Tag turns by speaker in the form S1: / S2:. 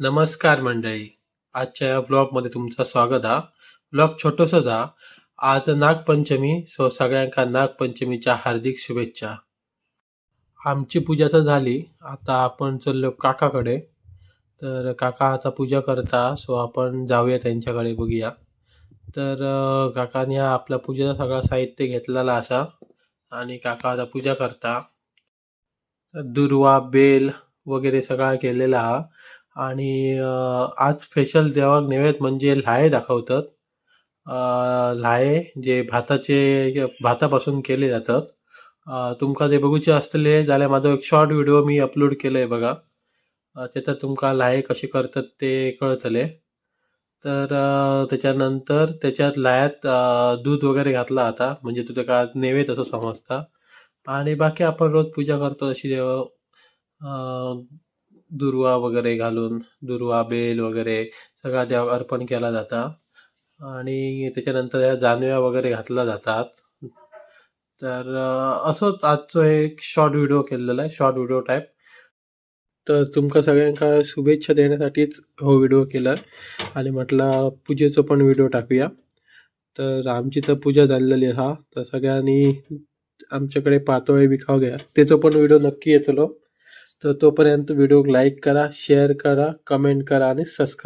S1: नमस्कार मंडळी. आजच्या या ब्लॉगमध्ये तुमचं स्वागत हा. ब्लॉग छोटोसंच हा. आज नागपंचमी, सो सगळ्यांका नागपंचमीच्या हार्दिक शुभेच्छा. आमची पूजा तर झाली. आता आपण चाललो काकाकडे. तर काका आता पूजा करता, सो आपण जाऊया त्यांच्याकडे बघूया. तर काकाने हा आपला पूजेचा सगळा साहित्य घेतलेला असा आणि काका आता पूजा करता. दुर्वा, बेल वगैरे सगळा केलेला हा. आणि आज स्पेशल देवाक नैवेद्य म्हणजे ल्हाये दाखवतात. ल्हाये जे भातापासून केले जातात. तुमका ते बघूचे असतले जाल्यार माझो एक शॉर्ट व्हिडिओ मी अपलोड केलंय बघा. त्याच्यात तुमका ल्हाये कसे करतात ते कळतले. तर त्याच्यानंतर त्याच्यात ल्हायात दूध वगैरे घातला आता, म्हणजे तो त्याका नैवेद्य असं समजता. आणि बाकी आपण रोज पूजा करतो अशी दुर्वा वगैरे घालून, दुर्वा, बेल वगैरे सगळा देवाक अर्पण केला जाता. आणि त्याच्यानंतर ह्या जानव्या वगैरे घातल्या जातात. तर असोच आजचो एक शॉर्ट व्हिडिओ केलेला आहे, शॉर्ट व्हिडिओ टाईप. तर तुमका सगळ्यांका शुभेच्छा देण्यासाठीच हो व्हिडिओ केला आणि म्हटलं पूजेचं पण व्हिडिओ टाकूया. तर आमची तर पूजा झालेली हा. तर सगळ्यांनी आमच्याकडे पातोळे बी खाऊ घ्या, त्याचा पण व्हिडिओ नक्की येतलो. तर तोपर्यंत व्हिडिओ लाईक करा, शेअर करा, कमेंट करा आणि सबस्क्राईब